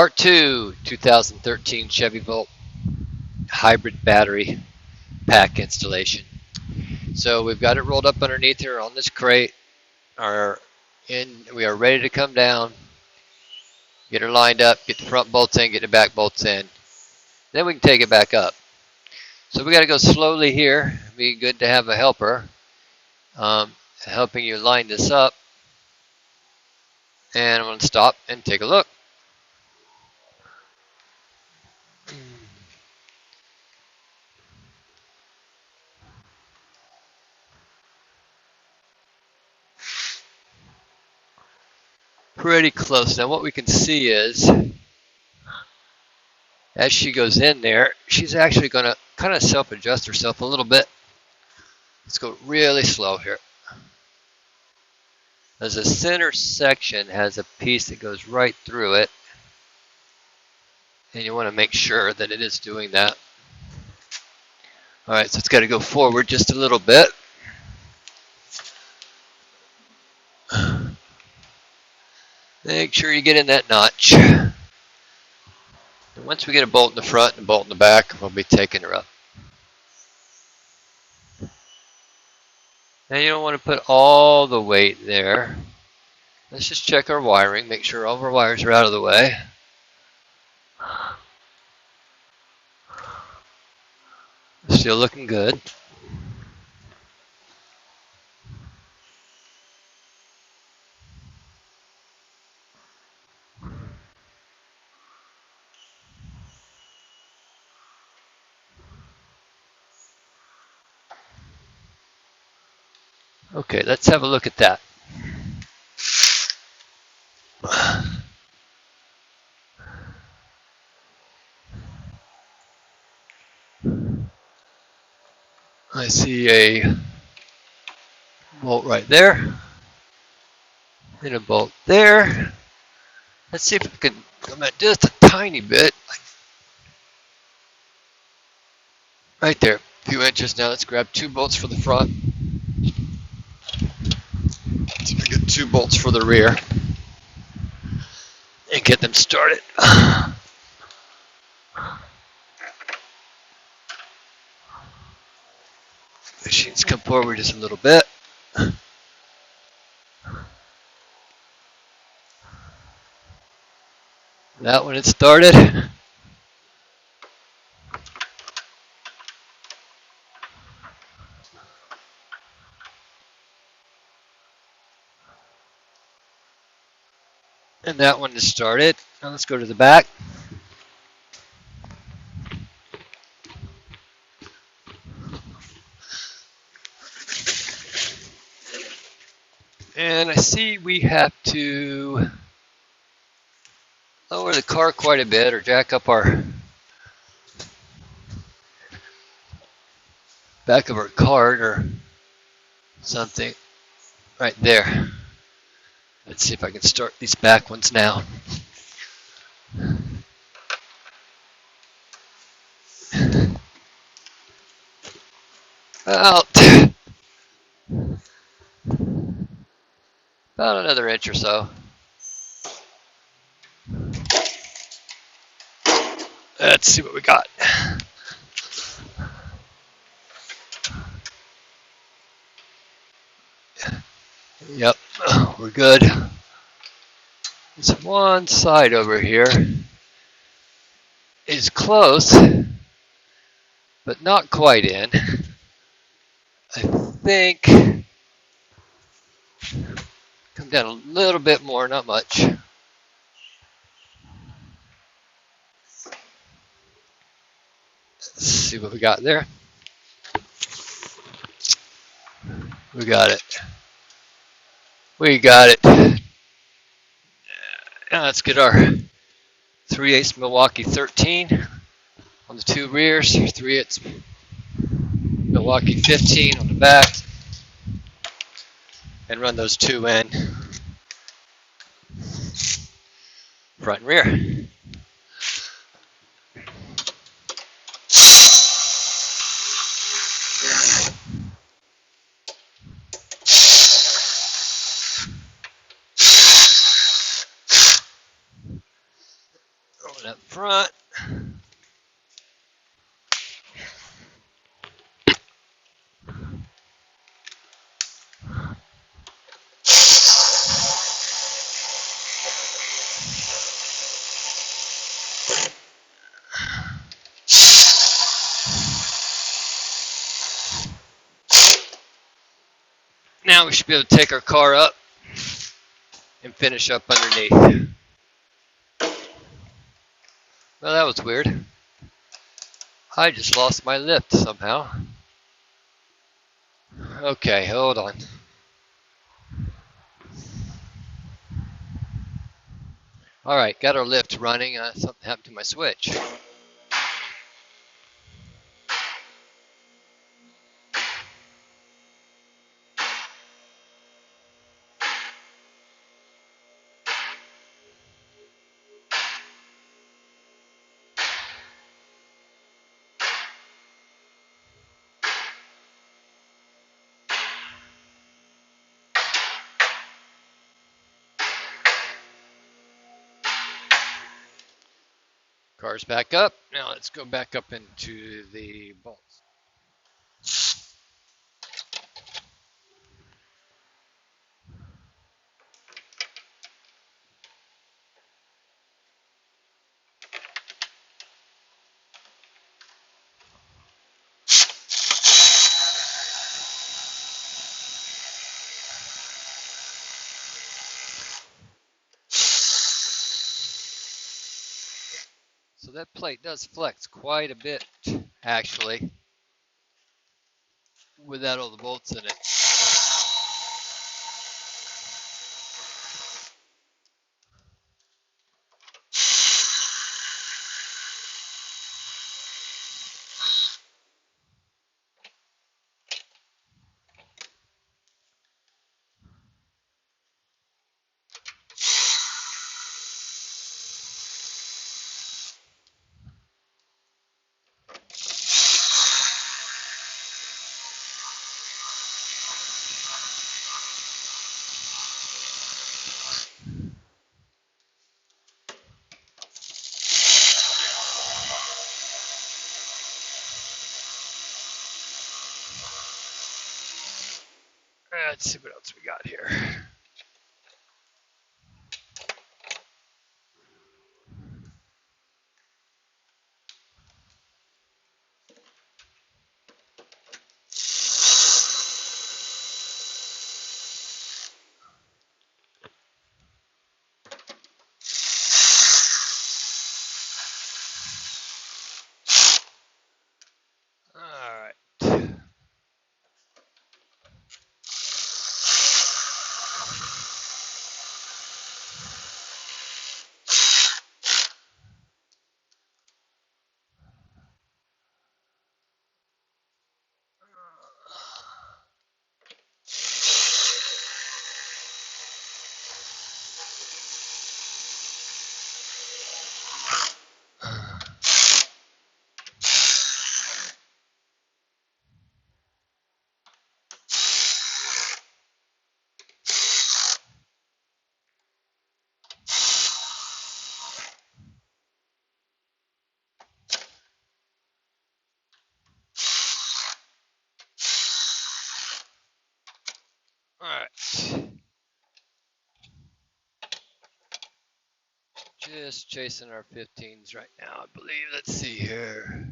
Part 2, 2013 Chevy Volt hybrid battery pack installation. So we've got it rolled up underneath here on this crate. We are ready to come down, get her lined up, get the front bolts in, get the back bolts in. Then we can take it back up. So we got to go slowly here. It'd be good to have a helper helping you line this up. And I'm going to stop and take a look. Pretty close. Now what we can see is, as she goes in there, she's actually going to kind of self-adjust herself a little bit. Let's go really slow here. As the center section has a piece that goes right through it, and you want to make sure that it is doing that. All right, so it's got to go forward just a little bit. Make sure you get in that notch. And once we get a bolt in the front and a bolt in the back, we'll be taking her up. Now you don't want to put all the weight there. Let's just check our wiring, make sure all of our wires are out of the way. Still looking good. Okay, let's have a look at that. I see a bolt right there, and a bolt there. Let's see if we can come at just a tiny bit. Right there, a few inches. Now let's grab 2 bolts for the front. So we get 2 bolts for the rear and get them started. Machines come forward just a little bit. That one, it started. And that one is started. Now let's go to the back. And I see we have to lower the car quite a bit or jack up our back of our cart or something right there. Let's see if I can start these back ones now. About another inch or so. Let's see what we got. Yep, we're good. This one side over here is close, but not quite in. I think come down a little bit more, not much. Let's see what we got there. We got it. We got it. Now let's get our 3/8 Milwaukee 13 on the 2 rears, 3/8 Milwaukee 15 on the back, and run those 2 in front and rear. front. Now we should be able to take our car up and finish up underneath. Well, that was weird. I just lost my lift somehow. Okay, hold on. Alright, got our lift running. Something happened to my switch. Car's back up. Now let's go back up into the bolts. So that plate does flex quite a bit, actually, without all the bolts in it. Let's see what else we got here. Alright. Alright. Just chasing our 15s right now, I believe. Let's see here.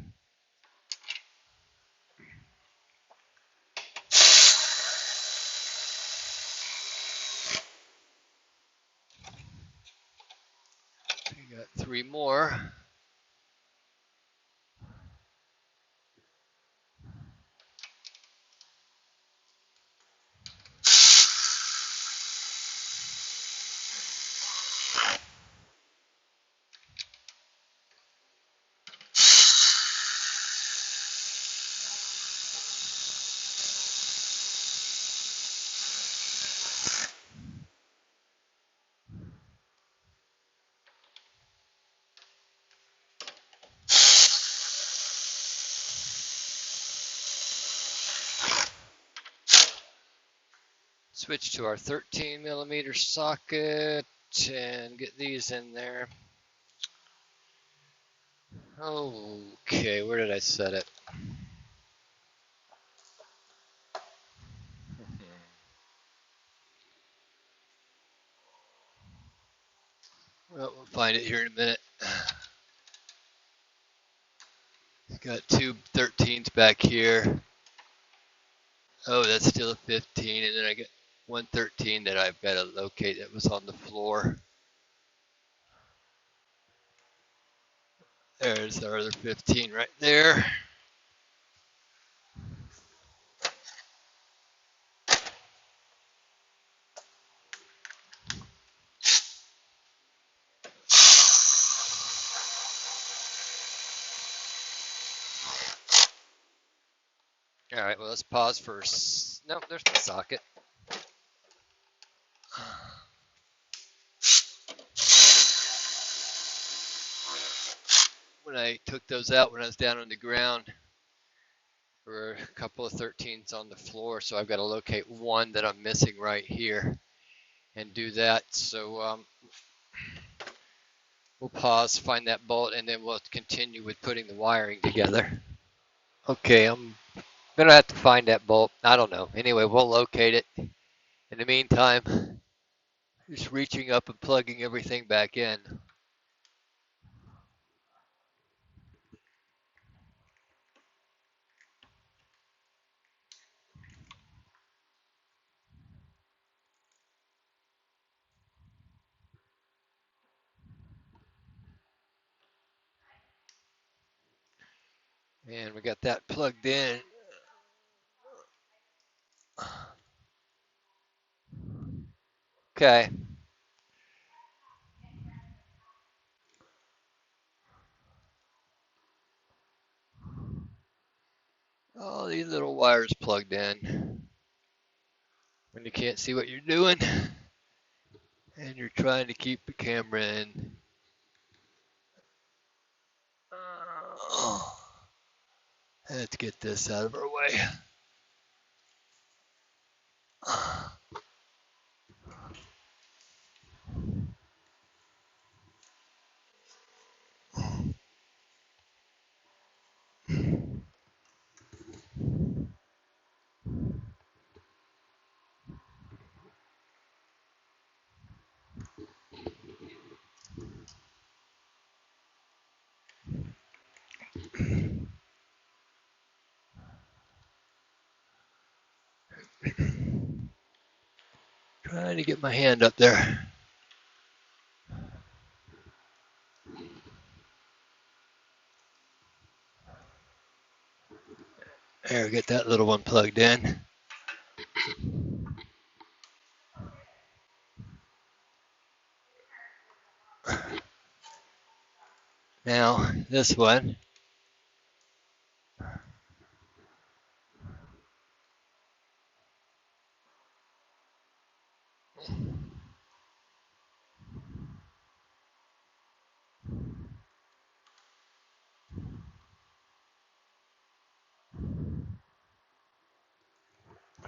We got 3 more. Switch to our 13mm socket and get these in there. Okay, where did I set it? Well, we'll find it here in a minute. Got two 13s back here. Oh, that's still a 15, and then I got one 13 that I've got to locate that was on the floor. There's our other 15 right there. All right, well, let's pause for. Nope, there's the socket. When I took those out when I was down on the ground, there were a couple of 13s on the floor, so I've got to locate one that I'm missing right here and do that. So we'll pause, find that bolt, and then we'll continue with putting the wiring together. Okay, I'm gonna have to find that bolt. I don't know. Anyway, we'll locate it. In the meantime, just reaching up and plugging everything back in. And we got that plugged in. Okay. All these little wires plugged in. When you can't see what you're doing and you're trying to keep the camera in. Let's get this out of our way. Trying to get my hand up there. There, get that little one plugged in. Now, this one.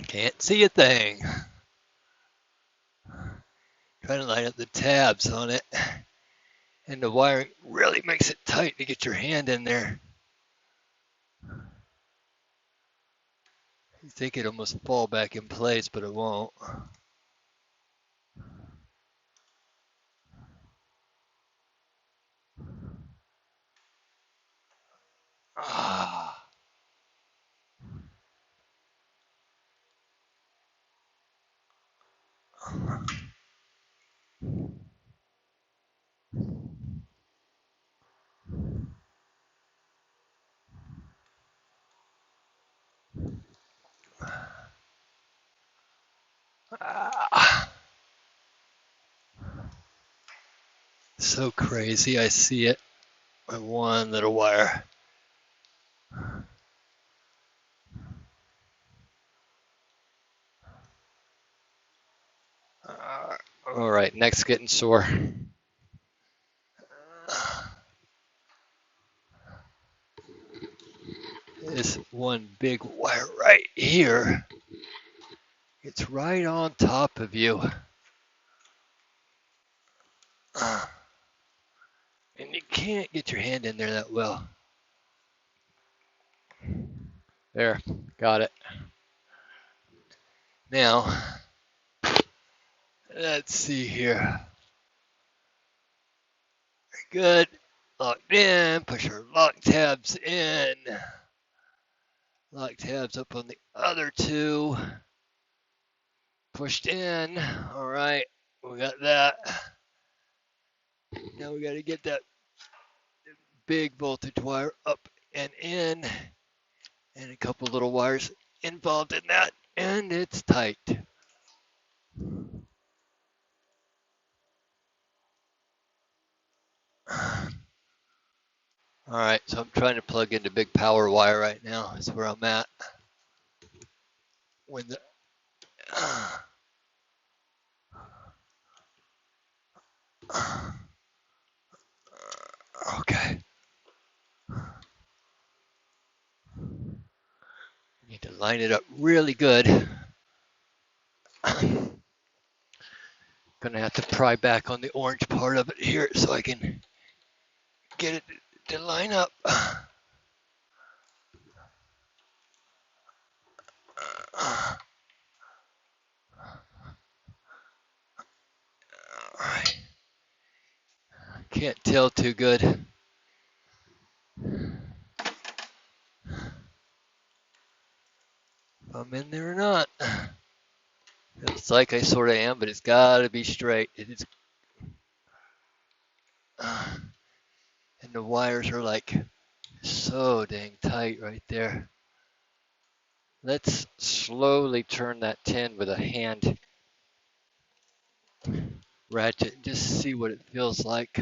Can't see a thing. Trying to line up the tabs on it. And the wiring really makes it tight to get your hand in there. You think it almost fall back in place, but it won't. Ah. Ah. So crazy, I see it with one little wire. All right, neck's getting sore. This one big wire right here. It's right on top of you. And you can't get your hand in there that well. There, got it. Now, let's see here. Good. Locked in. Push our lock tabs in. Lock tabs up on the other two. Pushed in. All right. We got that. Now we got to get that big voltage wire up and in. And a couple little wires involved in that. And it's tight. All right, so I'm trying to plug in the big power wire right now. That's where I'm at. When the okay. Need to line it up really good. Gonna have to pry back on the orange part of it here so I can get it to line up. Alright. Can't tell too good. If I'm in there or not. Looks like I sort of am, but it's gotta be straight. It is. And the wires are like so dang tight right there. Let's slowly turn that 10 with a hand ratchet and just see what it feels like.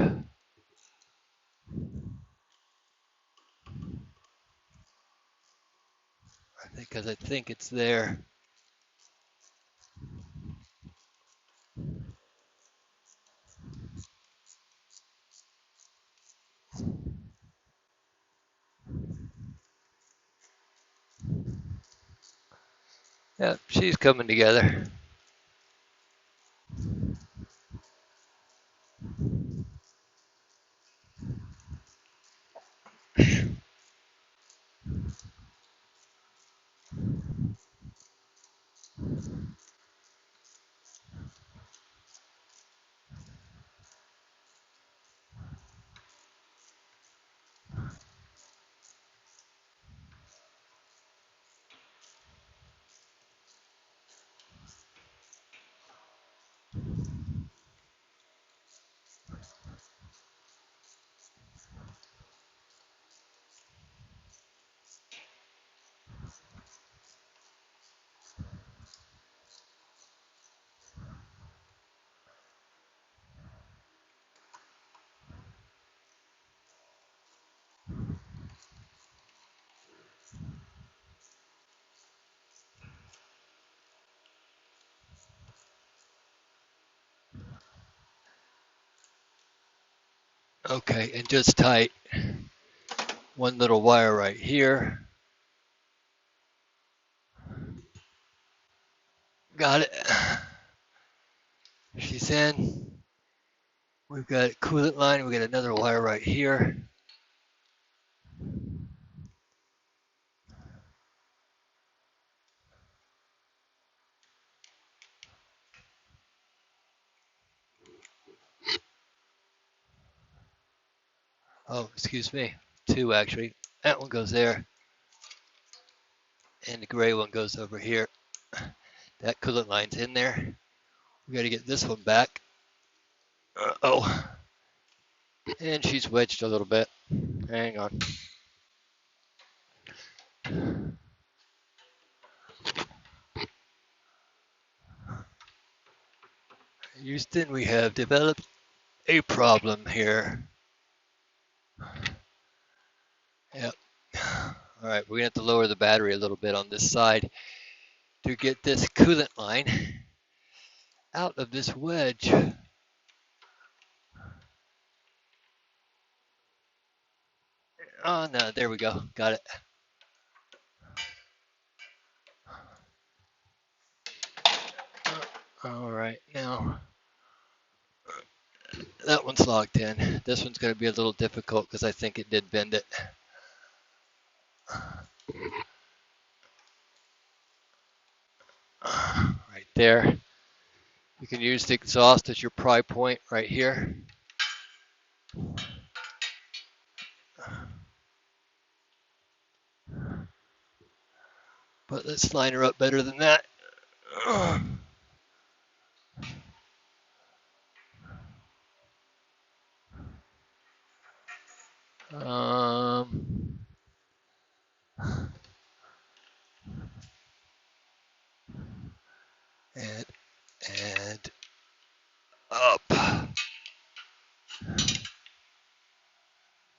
Because I think it's there. Yeah, she's coming together. Okay, and just tight. One little wire right here. Got it. She's in. We've got a coolant line. We've got another wire right here. Oh, excuse me. Two actually. That one goes there. And the gray one goes over here. That coolant line's in there. We got to get this one back. Oh. And she's wedged a little bit. Hang on. Houston, we have developed a problem here. Yep. All right, we're gonna have to lower the battery a little bit on this side to get this coolant line out of this wedge. Oh no, there we go, got it. All right, now that one's locked in. This one's going to be a little difficult because I think it did bend it. Right there. You can use the exhaust as your pry point right here. But let's line her up better than that. And up.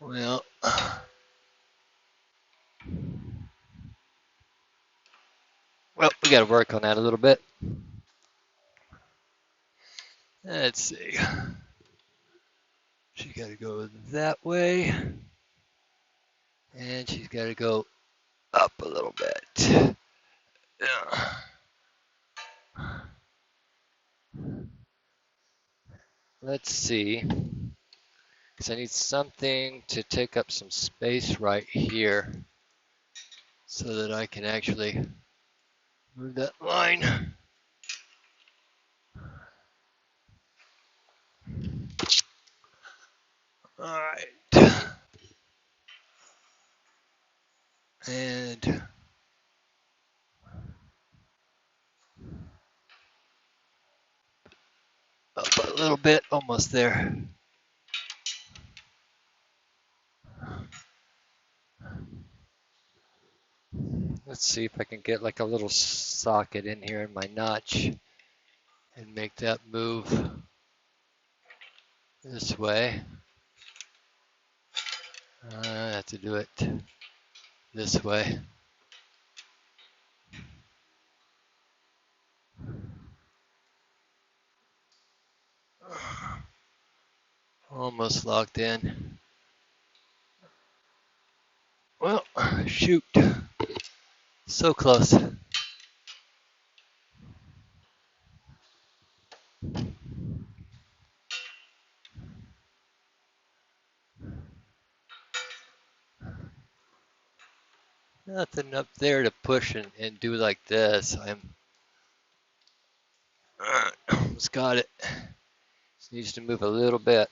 Well, we got to work on that a little bit. Let's see. She's got to go that way. And she's got to go up a little bit. Yeah. Let's see. Because I need something to take up some space right here so that I can actually move that line. All right. And up a little bit, almost there. Let's see if I can get like a little socket in here in my notch and make that move this way. I have to do it this way. Almost locked in. Well, shoot. So close. Nothing up there to push and do like this. I'm almost got it. Just needs to move a little bit.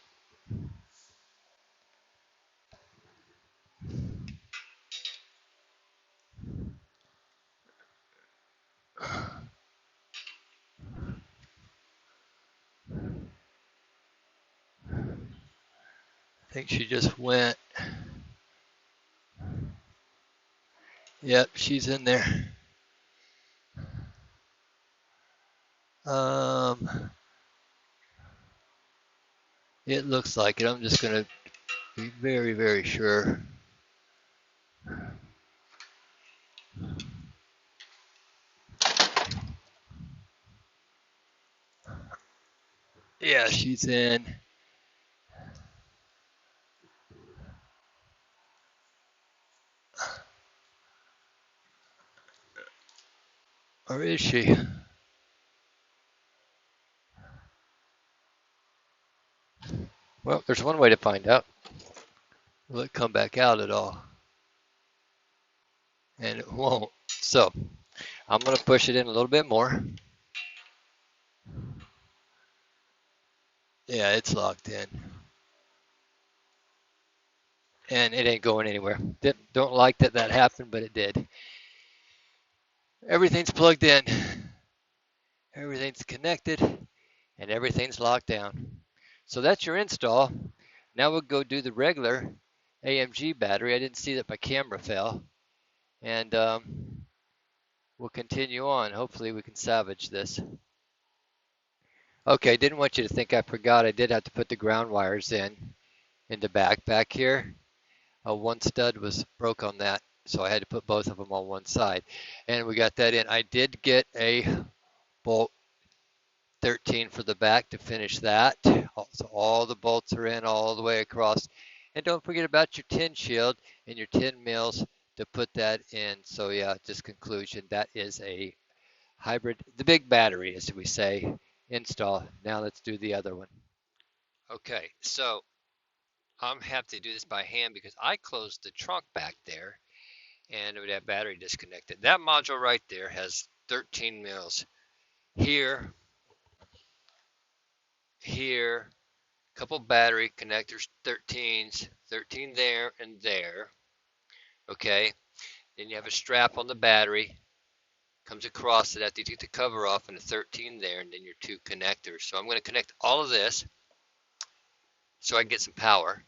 I think she just went. Yep, she's in there. It looks like it. I'm just going to be very, very sure. Yeah, she's in. Or is she? Well, there's one way to find out. Will it come back out at all? And it won't. So I'm going to push it in a little bit more. Yeah, it's locked in. And it ain't going anywhere. Don't like that happened, but it did. Everything's plugged in. Everything's connected. And everything's locked down. So that's your install. Now we'll go do the regular AMG battery. I didn't see that my camera fell. And we'll continue on. Hopefully we can salvage this. Okay, didn't want you to think I forgot. I did have to put the ground wires in the back here. One stud was broke on that, so I had to put both of them on one side. And we got that in. I did get a bolt 13 for the back to finish that. So all the bolts are in all the way across. And don't forget about your tin shield and your 10 mils to put that in. So yeah, just conclusion, that is a hybrid, the big battery as we say, install. Now let's do the other one. Okay, so I'm have to do this by hand because I closed the trunk back there and that battery disconnected. That module right there has 13 mils. Here, here, couple battery connectors, 13s, 13 there and there. Okay, then you have a strap on the battery, comes across it after you take the cover off, and a 13 there, and then your two connectors. So I'm going to connect all of this so I can get some power,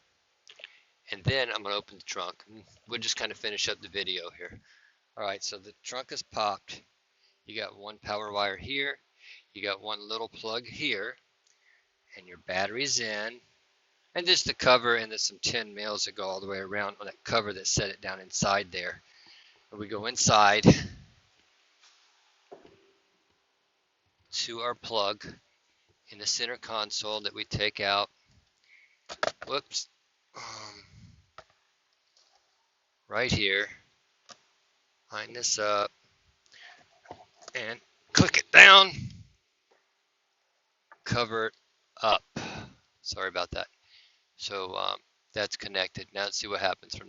and then I'm going to open the trunk. We'll just kind of finish up the video here. All right, so the trunk is popped. You got one power wire here, you got one little plug here, and your battery's in, and just the cover, and there's some 10 mils that go all the way around on that cover that set it down inside there. And we go inside to our plug in the center console that we take out. Whoops. Right here. Line this up and click it down. Cover it up. Sorry about that. So that's connected. Now let's see what happens from there.